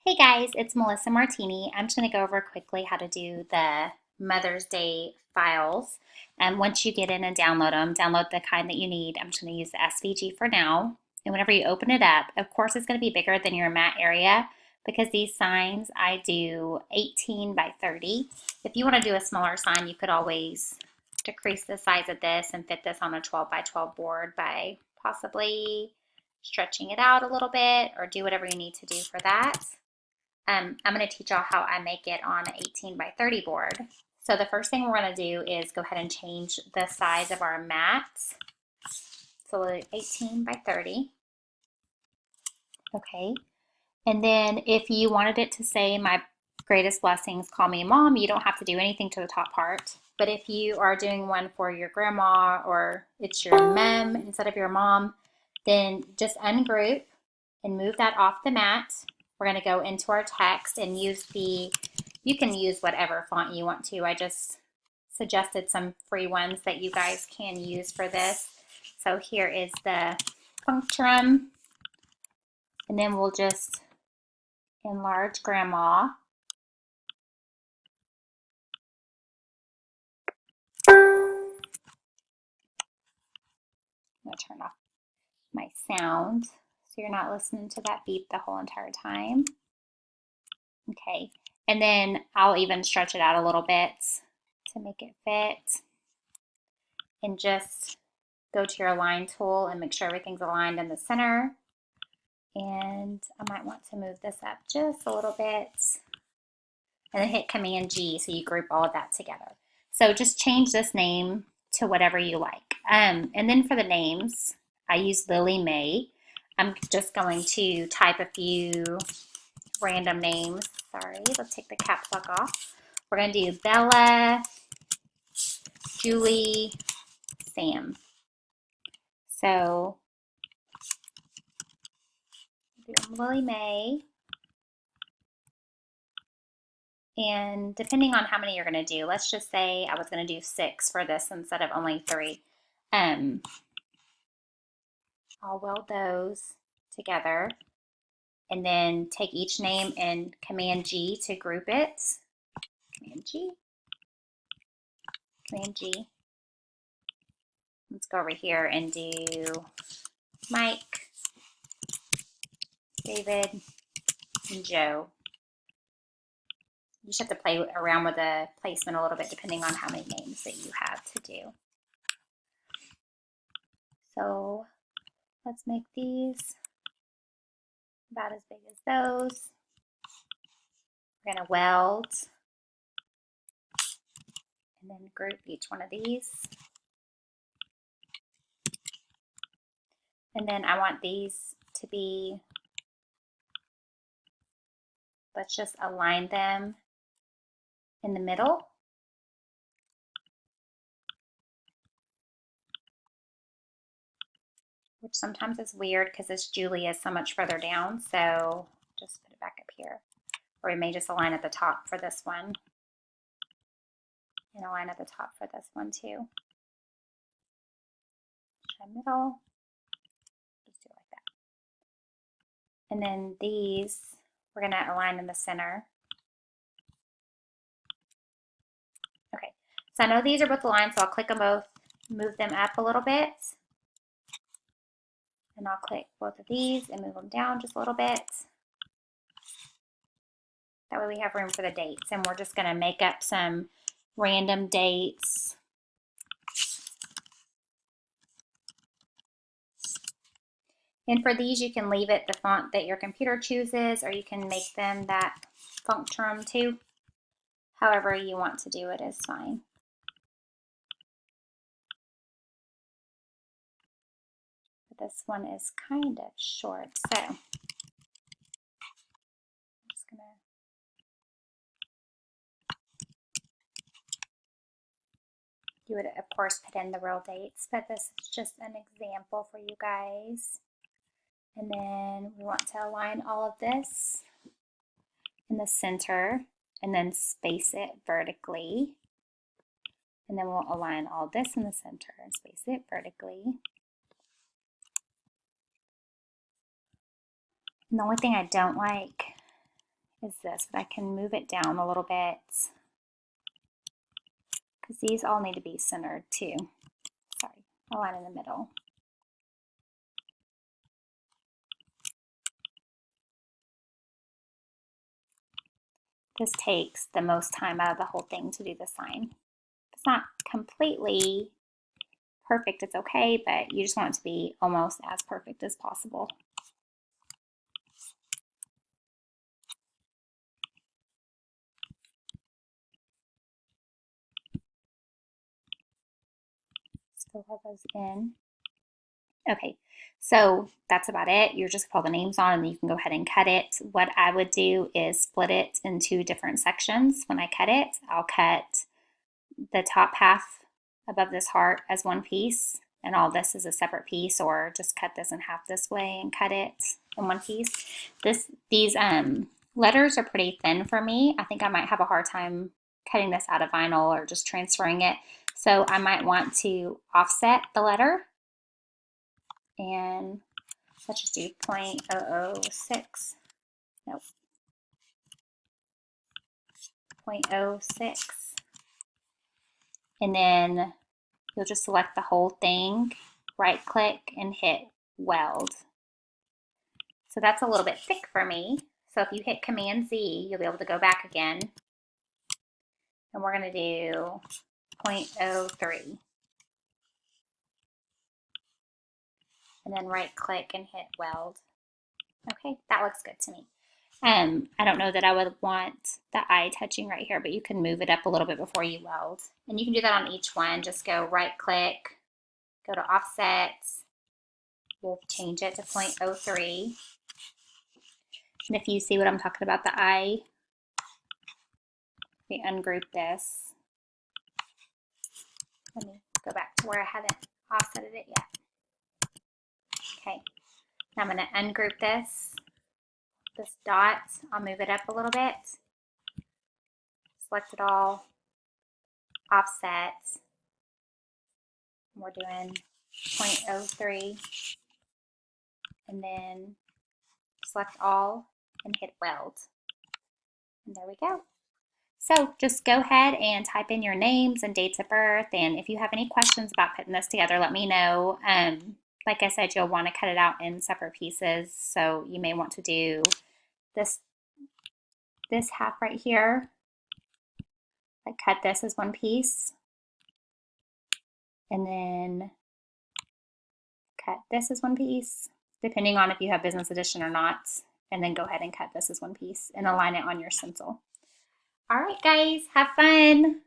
Hey guys, it's Melissa Martini. I'm just going to go over quickly how to do the Mother's Day files. And once you get in and download them, download the kind that you need. I'm just going to use the SVG for now. And whenever you open it up, of course, it's going to be bigger than your mat area because these signs I do 18 by 30. If you want to do a smaller sign, you could always decrease the size of this and fit this on a 12 by 12 board by possibly stretching it out a little bit or do whatever you need to do for that. I'm going to teach y'all how I make it on an 18 by 30 board. So the first thing we're going to do is go ahead and change the size of our mat. So we'll do 18 by 30. Okay. And then if you wanted it to say my greatest blessings, call me mom, you don't have to do anything to the top part. But if you are doing one for your grandma or it's your mom instead of your mom, then just ungroup and move that off the mat. We're going to go into our text and use you can use whatever font you want to. I just suggested some free ones that you guys can use for this. So here is the Punctrum, and then we'll just enlarge Grandma. I'm going to turn off my sound so you're not listening to that beep the whole entire time. Okay, and then I'll even stretch it out a little bit to make it fit. And just go to your align tool and make sure everything's aligned in the center. And I might want to move this up just a little bit. And then hit Command G so you group all of that together. So just change this name to whatever you like. And then for the names, I use Lily May. I'm just going to type a few random names. Sorry, let's take the caps lock off. We're going to do Bella, Julie, Sam. So Lily May. And depending on how many you're going to do, let's just say I was going to do 6 for this instead of only 3. I'll weld those together and then take each name and Command G to group it. Command G. Command G. Let's go over here and do Mike, David, and Joe. You just have to play around with the placement a little bit depending on how many names that you have to do. So let's make these about as big as those. We're going to weld and then group each one of these. And then I want these to be, let's just align them in the middle. Which sometimes is weird because this Julie is so much further down. So just put it back up here. Or we may just align at the top for this one. And align at the top for this one too. Try middle. Just do it like that. And then these, we're going to align in the center. Okay, so I know these are both aligned, so I'll click them both, move them up a little bit. And I'll click both of these and move them down just a little bit. That way we have room for the dates. And we're just going to make up some random dates. And for these, you can leave it the font that your computer chooses, or you can make them that Punctrum too. However you want to do it is fine. But this one is kind of short, so I'm just going to you would, of course, put in the real dates, but this is just an example for you guys. And then we want to align all of this in the center and then space it vertically. And then we'll align all this in the center and space it vertically. And the only thing I don't like is this, but I can move it down a little bit because these all need to be centered too. Sorry, a line in the middle. This takes the most time out of the whole thing to do the sign. It's not completely perfect, it's okay, but you just want it to be almost as perfect as possible. Still have those in. Okay, so that's about it. You're just put the names on and you can go ahead and cut it. What I would do is split it into different sections. When I cut it, I'll cut the top half above this heart as one piece, and all this is a separate piece, or just cut this in half this way and cut it in one piece. These letters are pretty thin for me. I think I might have a hard time cutting this out of vinyl or just transferring it. So I might want to offset the letter, and let's just do 0.006. Nope. 0.06. And then you'll just select the whole thing, right click and hit weld. So that's a little bit thick for me. So if you hit Command Z, you'll be able to go back again. And we're going to do 0.03. And then right click and hit weld. Okay, that looks good to me. I don't know that I would want the eye touching right here, but you can move it up a little bit before you weld. And you can do that on each one. Just go right click, go to offset. We'll change it to 0.03. And if you see what I'm talking about, the eye, we ungroup this. Let me go back to where I haven't offsetted it yet. Okay, now I'm going to ungroup this dot. I'll move it up a little bit. Select it all, offset. We're doing 0.03, and then select all and hit weld. And there we go. So just go ahead and type in your names and dates of birth, and if you have any questions about putting this together, let me know. Like I said, you'll want to cut it out in separate pieces, so you may want to do this half right here. I cut this as one piece, and then cut this as one piece, depending on if you have business edition or not, and then go ahead and cut this as one piece and align it on your stencil. All right, guys, have fun.